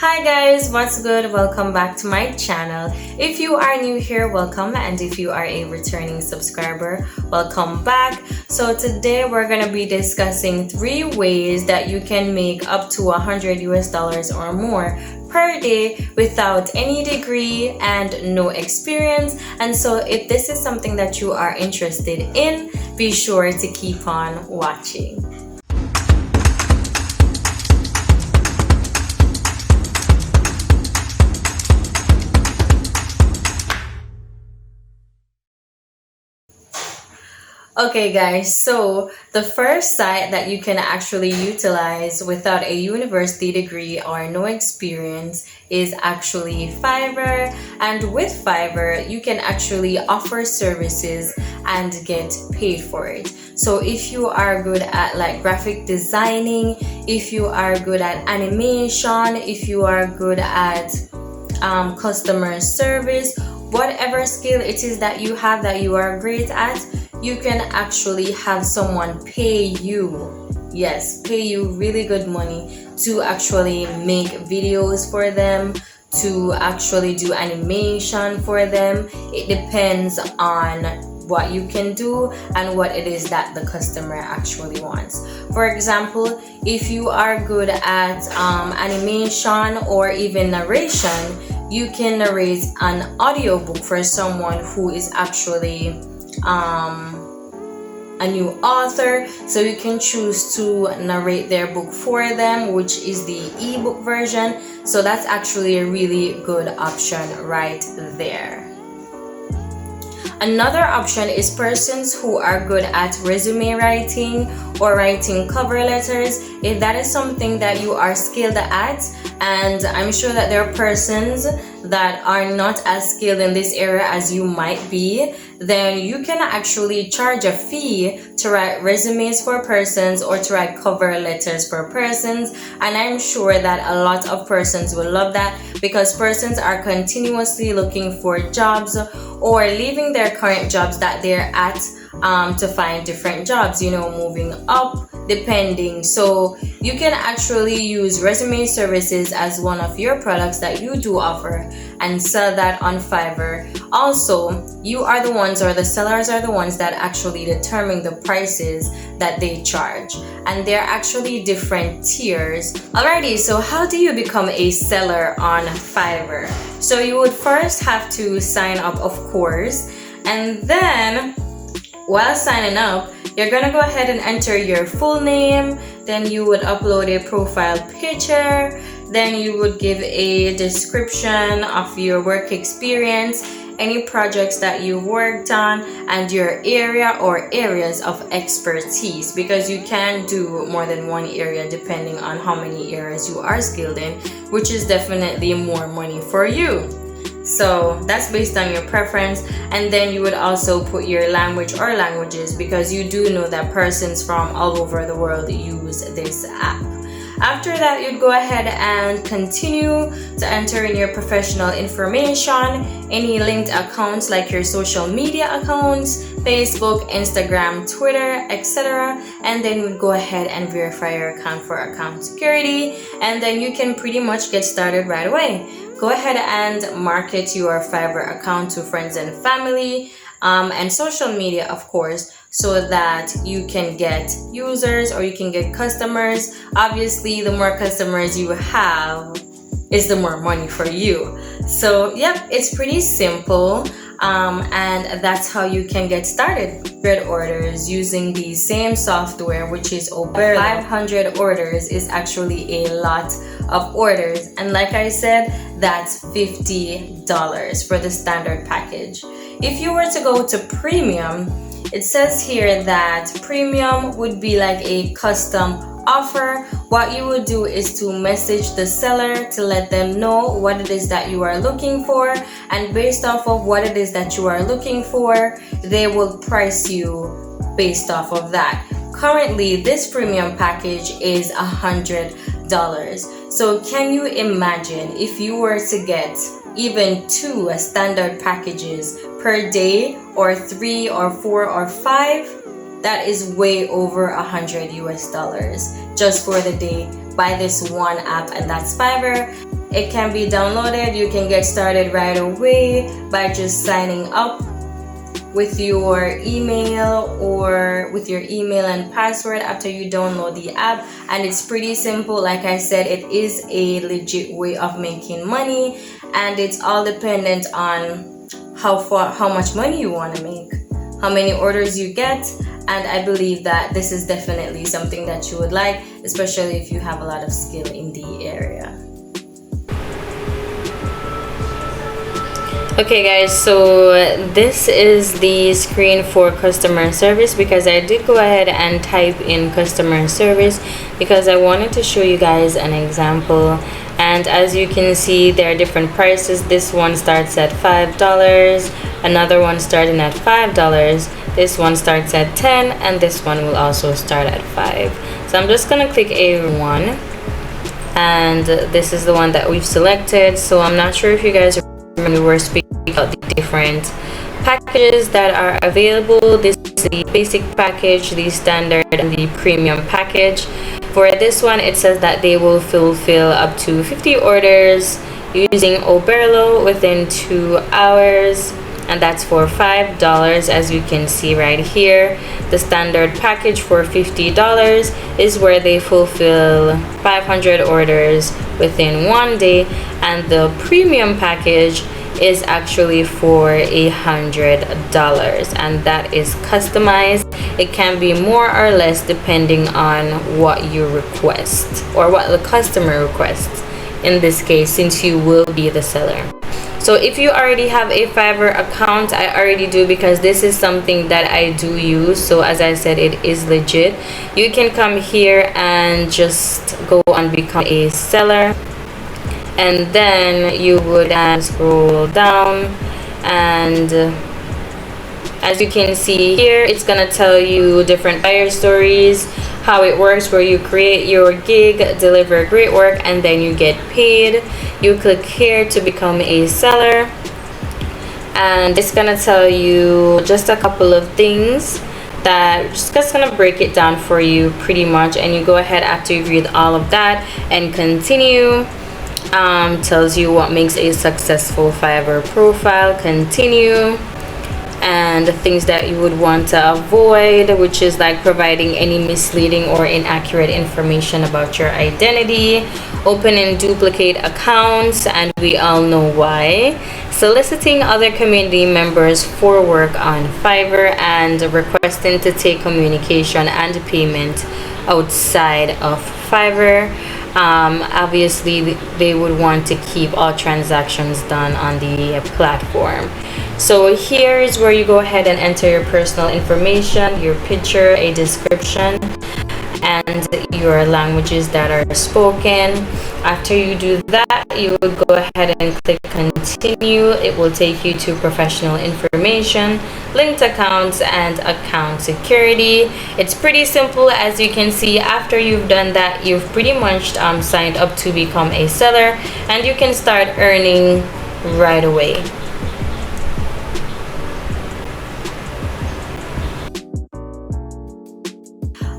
Hi guys, what's good? Welcome back to my channel. If you are new here, welcome, and if you are a returning subscriber, welcome back. So today we're gonna be discussing 3 ways that you can make up to $100 or more per day without any degree and no experience. And so if this is something that you are interested in, be sure to keep on watching. Okay guys, so the first site that you can actually utilize without a university degree or no experience is actually Fiverr. And with Fiverr, you can actually offer services and get paid for it. So if you are good at like graphic designing, if you are good at animation, if you are good at customer service, whatever skill it is that you have that you are great at, you can actually have someone pay you, yes, pay you really good money to actually make videos for them, to actually do animation for them. It depends on what you can do and what it is that the customer actually wants. For example, if you are good at animation or even narration, you can narrate an audiobook for someone who is actually a new author. So you can choose to narrate their book for them, which is the ebook version. So that's actually a really good option right there. Another option is persons who are good at resume writing or writing cover letters. If that is something that you are skilled at, and I'm sure that there are persons that are not as skilled in this area as you might be, then you can actually charge a fee to write resumes for persons or to write cover letters for persons. And I'm sure that a lot of persons will love that, because persons are continuously looking for jobs or leaving their current jobs that they're at to find different jobs, you know, moving up depending. So you can actually use resume services as one of your products that you do offer and sell that on Fiverr. Also, you are the ones, or the sellers are the ones that actually determine the prices that they charge, and there are actually different tiers. Alrighty, so how do you become a seller on Fiverr? So you would first have to sign up, of course, and then while signing up, you're gonna go ahead and enter your full name. Then you would upload a profile picture. Then you would give a description of your work experience, any projects that you've worked on, and your area or areas of expertise, because you can do more than one area depending on how many areas you are skilled in, which is definitely more money for you. So that's based on your preference. And then you would also put your language or languages, because you do know that persons from all over the world use this app. After that, you'd go ahead and continue to enter in your professional information, any linked accounts like your social media accounts, Facebook, Instagram, Twitter, etc. And then you'd go ahead and verify your account for account security, and then you can pretty much get started right away. Go ahead and market your Fiverr account to friends and family, and social media, of course, so that you can get users or you can get customers. Obviously, the more customers you have is the more money for you. So yep, it's pretty simple, and that's how you can get started. 500 orders using the same software, which is over 500 orders is actually a lot of orders, and like I said, that's $50 for the standard package. If you were to go to premium, it says here that premium would be like a custom offer. What you would do is to message the seller to let them know what it is that you are looking for, and based off of what it is that you are looking for, they will price you based off of that. Currently, this premium package is $100. So can you imagine if you were to get even 2 standard packages per day, or 3 or 4 or 5? That is way over $100 just for the day by this one app, and that's Fiverr. It can be downloaded. You can get started right away by just signing up with your email and password after you download the app. And it's pretty simple. Like I said, it is a legit way of making money, and it's all dependent on how much money you want to make, how many orders you get. And I believe that this is definitely something that you would like, especially if you have a lot of skill in the area. Okay guys, so this is the screen for customer service, because I did go ahead and type in customer service because I wanted to show you guys an example. And as you can see, there are different prices. This one starts at $5, another one starting at $5, this one starts at $10, and this one will also start at $5. So I'm just gonna click A1, and this is the one that we've selected. So I'm not sure if you guys remember, we were speaking about the different packages that are available. This is the basic package, the standard, and the premium package. For this one, it says that they will fulfill up to 50 orders using Oberlo within 2 hours, and that's for $5, as you can see right here. The standard package for $50 is where they fulfill 500 orders within 1 day, and the premium package is actually for $100, and that is customized. It can be more or less depending on what you request, or what the customer requests in this case, since you will be the seller. So if you already have a Fiverr account, I already do, because this is something that I do use. So as I said, it is legit. You can come here and just go and become a seller, and then you would scroll down, and as you can see here, it's gonna tell you different buyer stories, how it works, where you create your gig, deliver great work, and then you get paid. You click here to become a seller, and it's gonna tell you just a couple of things that just gonna break it down for you pretty much, and you go ahead after you read all of that and continue. Tells you what makes a successful Fiverr profile, continue, and the things that you would want to avoid, which is like providing any misleading or inaccurate information about your identity, open and duplicate accounts, and we all know why, soliciting other community members for work on Fiverr, and requesting to take communication and payment outside of Fiverr. Obviously they would want to keep all transactions done on the platform. So here is where you go ahead and enter your personal information, your picture, a description, and your languages that are spoken. After you do that, you would go ahead and click continue. It will take you to professional information, linked accounts, and account security. It's pretty simple. As you can see, after you've done that, you've pretty much signed up to become a seller, and you can start earning right away.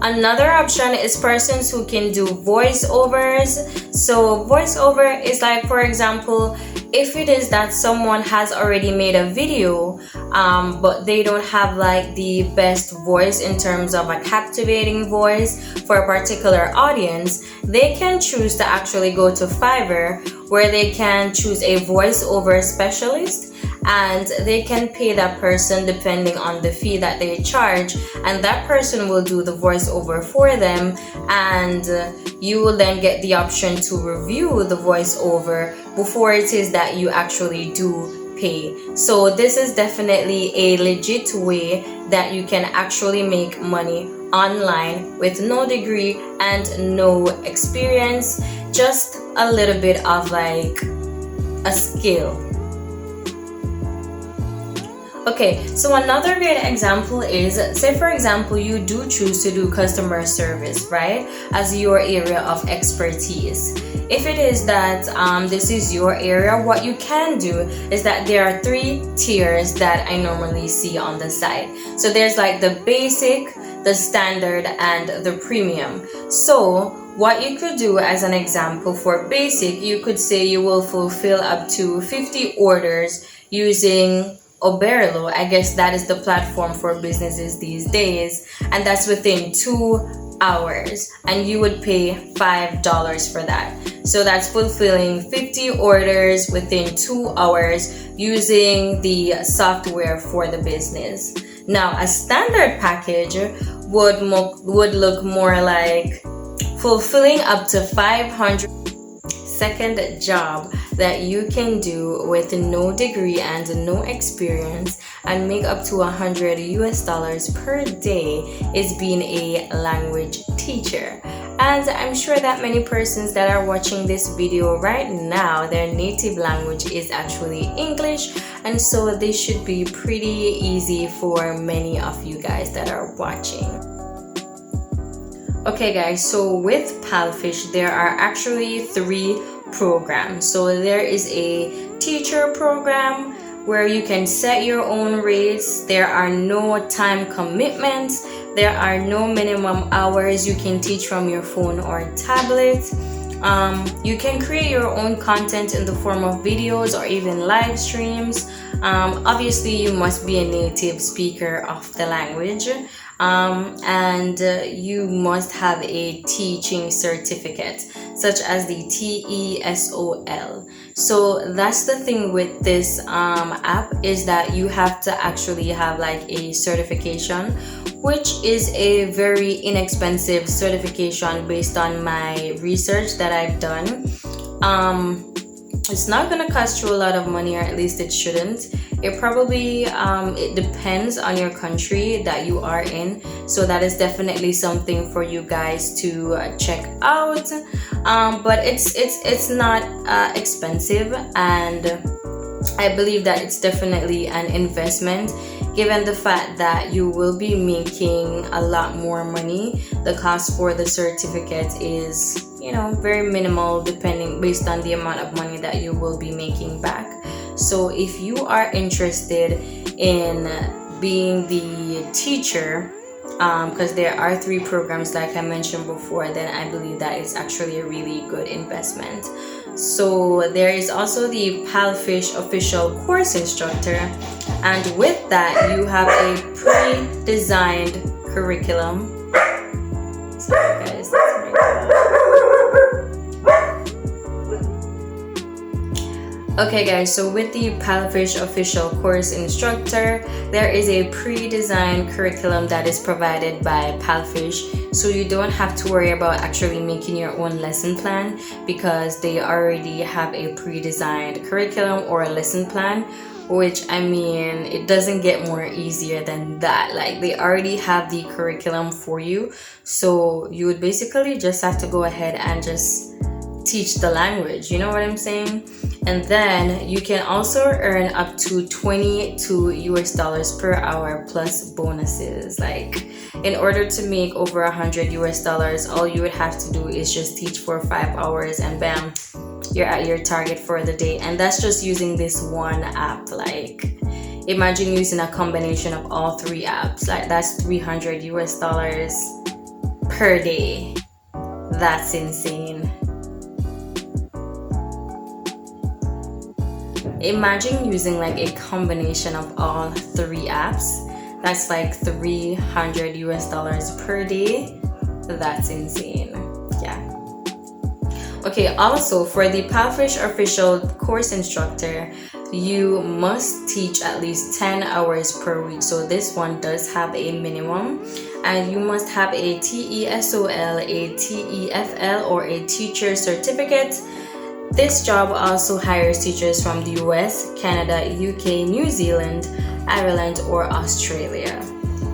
Another option is persons who can do voiceovers. So voiceover is like, for example, if it is that someone has already made a video, but they don't have like the best voice in terms of a captivating voice for a particular audience, they can choose to actually go to Fiverr, where they can choose a voiceover specialist, and they can pay that person depending on the fee that they charge, and that person will do the voiceover for them, and you will then get the option to review the voiceover before it is that you actually do pay. So this is definitely a legit way that you can actually make money online with no degree and no experience, just a little bit of like a skill. Okay, so another great example is, say for example, you do choose to do customer service, right, as your area of expertise. if it is that this is your area, what you can do is that there are 3 tiers that I normally see on the site. So there's like the basic, the standard, and the premium. So what you could do as an example for basic, you could say you will fulfill up to 50 orders using Oberlo. I guess that is the platform for businesses these days, and that's within 2 hours, and you would pay $5 for that. So that's fulfilling 50 orders within 2 hours using the software for the business. Now a standard package would look more like fulfilling up to 500. Second job that you can do with no degree and no experience and make up to $100 per day is being a language teacher. And I'm sure that many persons that are watching this video right now, their native language is actually English, and so this should be pretty easy for many of you guys that are watching. Okay guys, so with Palfish there are actually 3 programs. So there is a teacher program where you can set your own rates. There are no time commitments. There are no minimum hours. You can teach from your phone or tablet. You can create your own content in the form of videos or even live streams. Obviously you must be a native speaker of the language. And you must have a teaching certificate such as the TESOL. So that's the thing with this app, is that you have to actually have like a certification, which is a very inexpensive certification based on my research that I've done. It's not gonna cost you a lot of money, or at least it shouldn't. It probably it depends on your country that you are in, so that is definitely something for you guys to check out. But it's not expensive, and I believe that it's definitely an investment, given the fact that you will be making a lot more money. The cost for the certificate is, you know, very minimal, depending based on the amount of money that you will be making back. So if you are interested in being the teacher, because there are 3 programs like I mentioned before, then I believe that it's actually a really good investment. So there is also the Palfish official course instructor, and with that you have a pre-designed curriculum. Sorry guys, that's my dog. Okay guys, so with the Palfish official course instructor, there is a pre-designed curriculum that is provided by Palfish, so you don't have to worry about actually making your own lesson plan, because they already have a pre-designed curriculum or a lesson plan, which, I mean, it doesn't get more easier than that. Like, they already have the curriculum for you, so you would basically just have to go ahead and just teach the language, you know what I'm saying? And then you can also earn up to $22 per hour plus bonuses. Like, in order to make over $100, all you would have to do is just teach for 5 hours, and bam, you're at your target for the day. And that's just using this one app. Like, imagine using a combination of all 3 apps. Like, that's $300 per day. That's insane. Imagine using like a combination of all 3 apps. That's like $300 per day. That's insane. Yeah. Okay, also for the Palfish official course instructor, you must teach at least 10 hours per week. So this one does have a minimum, and you must have a TESOL, a TEFL, or a teacher certificate. This job also hires teachers from the US, Canada, UK, New Zealand, Ireland, or Australia.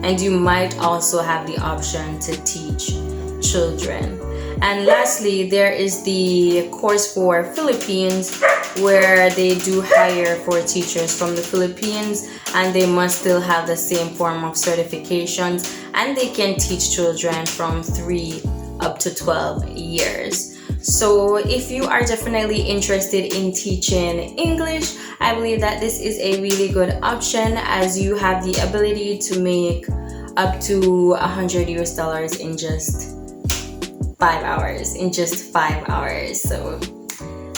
And you might also have the option to teach children. And lastly, there is the course for Philippines, where they do hire for teachers from the Philippines, and they must still have the same form of certifications, and they can teach children from 3 up to 12 years. So if you are definitely interested in teaching English, I believe that this is a really good option, as you have the ability to make up to $100 in just 5 hours. So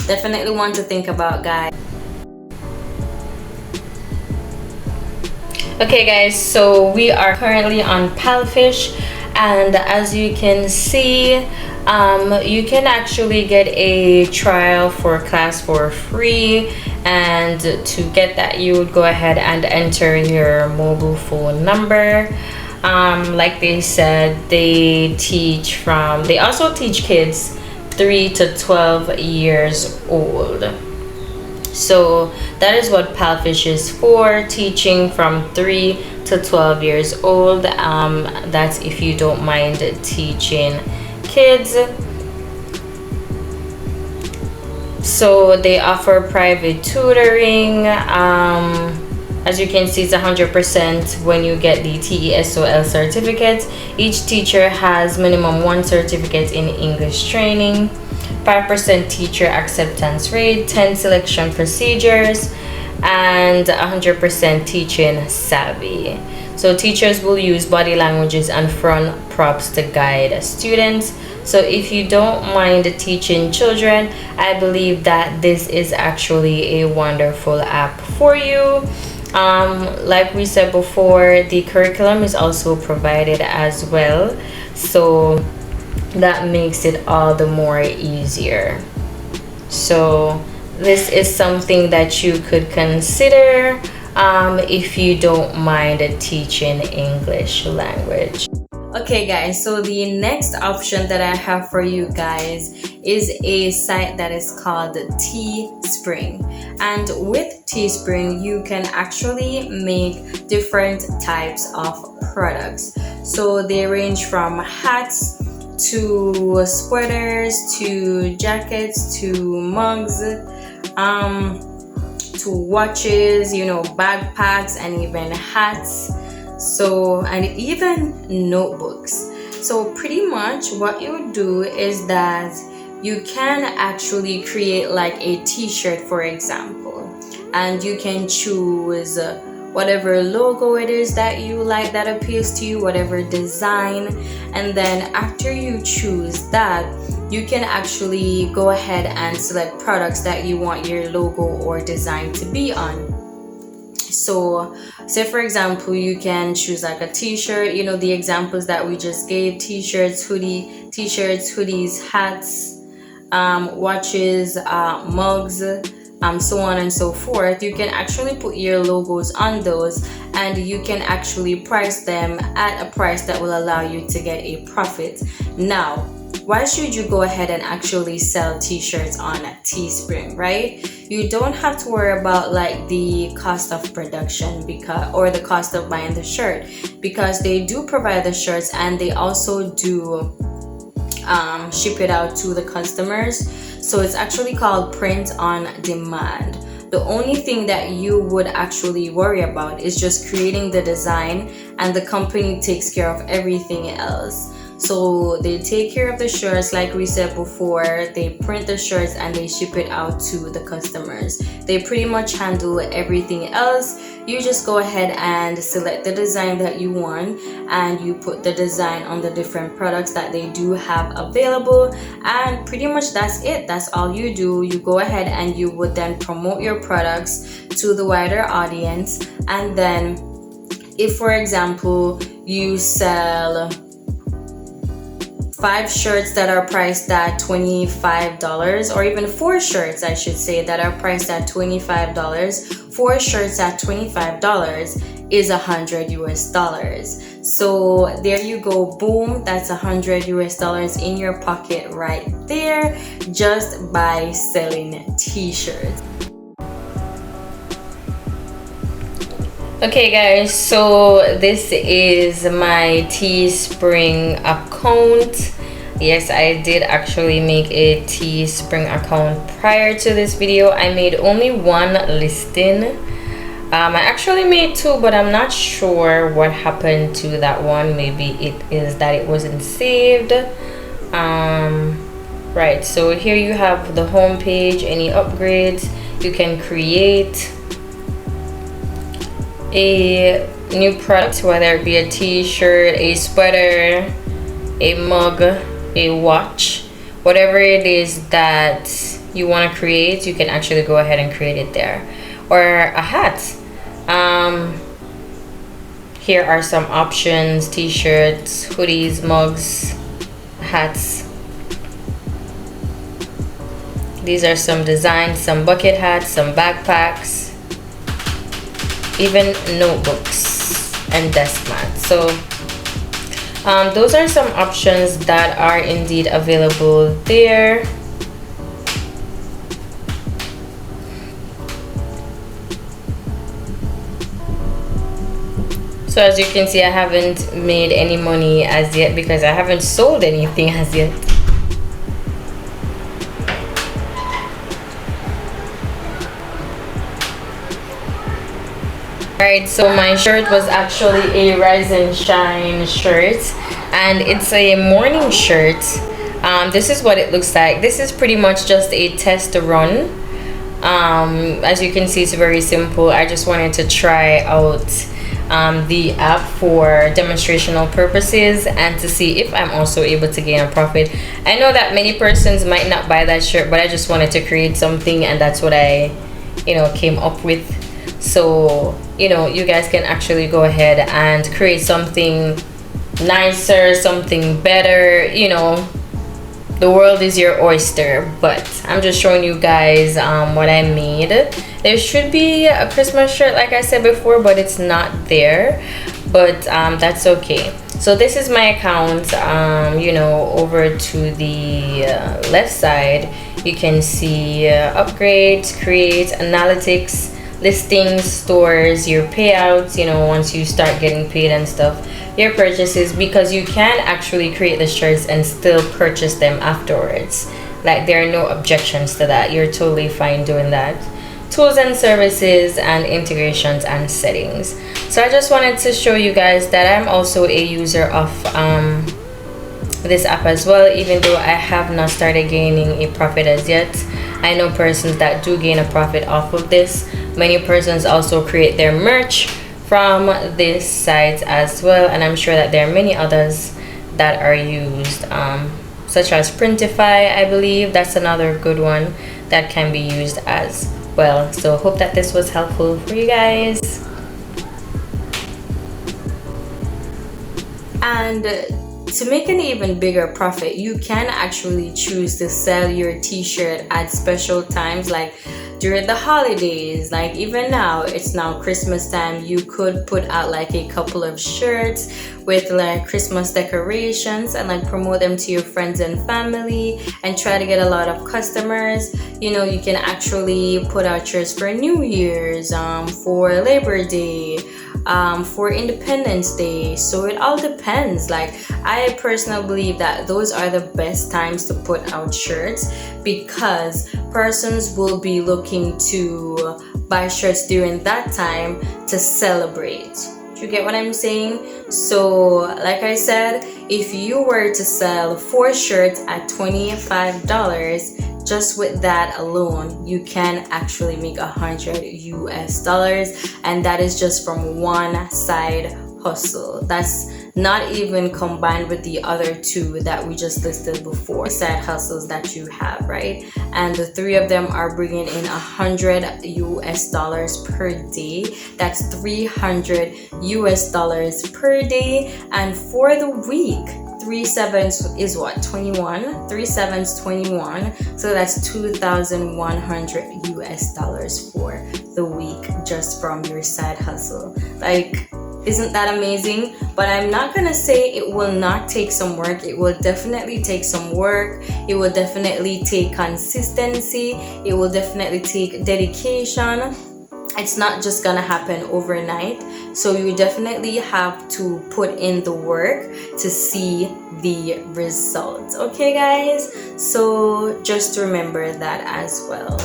definitely one to think about, guys. Okay guys, so we are currently on Palfish, and as you can see, you can actually get a trial for class for free, and to get that you would go ahead and enter your mobile phone number. Like they said, they also teach kids 3 to 12 years old. So that is what Palfish is for, teaching from 3 to 12 years old. That's if you don't mind teaching kids. So they offer private tutoring. As you can see, it's 100% when you get the TESOL certificate. Each teacher has minimum 1 certificate in English training, 5% teacher acceptance rate, 10 selection procedures, and 100% teaching savvy. So teachers will use body languages and front props to guide students. So if you don't mind teaching children, I believe that this is actually a wonderful app for you. Like we said before, the curriculum is also provided as well, so that makes it all the more easier. So this is something that you could consider if you don't mind teaching English language. Okay guys, so the next option that I have for you guys is a site that is called Teespring. And with Teespring, you can actually make different types of products. So they range from hats to sweaters to jackets to mugs, to watches, backpacks, and even hats. So, and even notebooks. So pretty much what you do is that you can actually create like a t-shirt, for example, and you can choose whatever logo it is that you like, that appeals to you, whatever design, and then after you choose that, you can actually go ahead and select products that you want your logo or design to be on. So say for example, you can choose like a t-shirt, the examples that we just gave: t-shirts, hoodies, hats, watches, mugs, so on and so forth. You can actually put your logos on those, and you can actually price them at a price that will allow you to get a profit. Now, why should you go ahead and actually sell t-shirts on Teespring, right? You don't have to worry about like the cost of production or the cost of buying the shirt, because they do provide the shirts, and they also do ship it out to the customers. So it's actually called print on demand. The only thing that you would actually worry about is just creating the design, and the company takes care of everything else. So they take care of the shirts, like we said before. They print the shirts and they ship it out to the customers. They pretty much handle everything else. You just go ahead and select the design that you want, and you put the design on the different products that they do have available, and pretty much that's it. That's all you do. You go ahead and you would then promote your products to the wider audience. And then if, for example, you sell 5 shirts that are priced at $25, or even 4 shirts, I should say, that are priced at $25. 4 shirts at $25 is $100. So there you go, boom, that's $100 in your pocket right there, just by selling t-shirts. Okay guys, so this is my Teespring account. Yes, I did actually make a Teespring account prior to this video. I made only 1 listing. I actually made 2, but I'm not sure what happened to that one. Maybe it is that it wasn't saved. Right, so here you have the home page. Any upgrades, you can create a new product, whether it be a t-shirt, a sweater, a mug, a watch, whatever it is that you want to create, you can actually go ahead and create it there. Or a hat. Here are some options: t-shirts, hoodies, mugs, hats. These are some designs: some bucket hats, some backpacks, even notebooks and desk mats. So those are some options that are indeed available there. So as you can see, I haven't made any money as yet because I haven't sold anything as yet. Alright, so my shirt was actually a Rise and Shine shirt, and it's a morning shirt. This is what it looks like. This is pretty much just a test run. As you can see, it's very simple. I just wanted to try out the app for demonstrational purposes and to see if I'm also able to gain a profit. I know that many persons might not buy that shirt, but I just wanted to create something, and that's what I came up with. So you guys can actually go ahead and create something nicer, something better. The world is your oyster, but I'm just showing you guys what I made. There should be a Christmas shirt, like I said before, but it's not there. But that's okay. So this is my account. Over to the left side, you can see upgrades, create, analytics, listings, stores, your payouts, once you start getting paid and stuff, your purchases, because you can actually create the shirts and still purchase them afterwards. Like, there are no objections to that. You're totally fine doing that. Tools and services and integrations and settings. So I just wanted to show you guys that I'm also a user of this app as well, even though I have not started gaining a profit as yet. I know persons that do gain a profit off of this. Many persons also create their merch from this site as well, and I'm sure that there are many others that are used, such as Printify. I believe that's another good one that can be used as well. So hope that this was helpful for you guys. And to make an even bigger profit, you can actually choose to sell your t-shirt at special times, like during the holidays. Like even now, it's now Christmas time. You could put out like a couple of shirts with like Christmas decorations and like promote them to your friends and family and try to get a lot of customers. You can actually put out shirts for New Year's, for Labor Day, for Independence Day. So it all depends. Like, I personally believe that those are the best times to put out shirts, because persons will be looking to buy shirts during that time to celebrate. Do you get what I'm saying? So like I said, if you were to sell 4 shirts at $25, just with that alone, you can actually make $100 US, and that is just from one side hustle. That's not even combined with the other 2 that we just listed before, side hustles that you have, right? And the 3 of them are bringing in $100 US per day. That's $300 US per day. And for the week, 3 sevens is what? 21. 3 sevens, 21. So that's $2,100 US for the week just from your side hustle. Like, isn't that amazing? But I'm not gonna say it will not take some work. It will definitely take some work. It will definitely take consistency. It will definitely take dedication. It's not just gonna happen overnight. So you definitely have to put in the work to see the results. Okay, guys? So just remember that as well.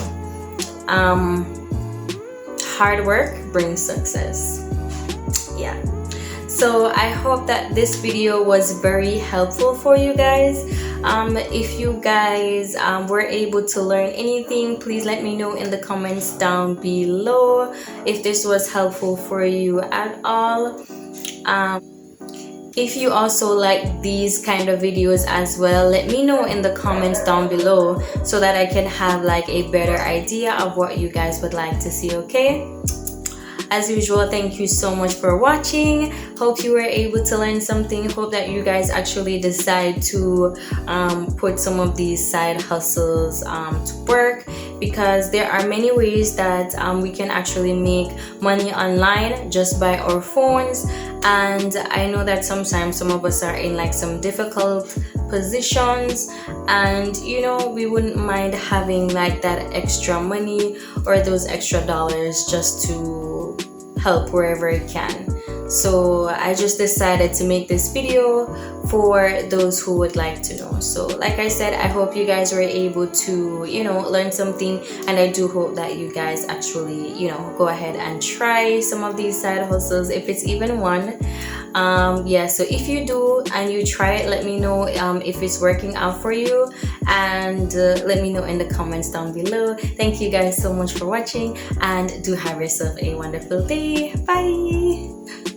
Hard work brings success. Yeah. So I hope that this video was very helpful for you guys. If you guys were able to learn anything, please let me know in the comments down below if this was helpful for you at all. If you also like these kind of videos as well, let me know in the comments down below so that I can have like a better idea of what you guys would like to see, okay? As usual, thank you so much for watching. Hope you were able to learn something. Hope that you guys actually decide to put some of these side hustles to work, because there are many ways that we can actually make money online just by our phones. And I know that sometimes some of us are in like some difficult positions, and you know, we wouldn't mind having like that extra money or those extra dollars just to help wherever it can. So I just decided to make this video for those who would like to know. So like I said, I hope you guys were able to, you know, learn something, and I do hope that you guys actually, you know, go ahead and try some of these side hustles, if it's even one. Yeah, so if you do and you try it, let me know if it's working out for you, and let me know in the comments down below. Thank you guys so much for watching, and do have yourself a wonderful day. Bye.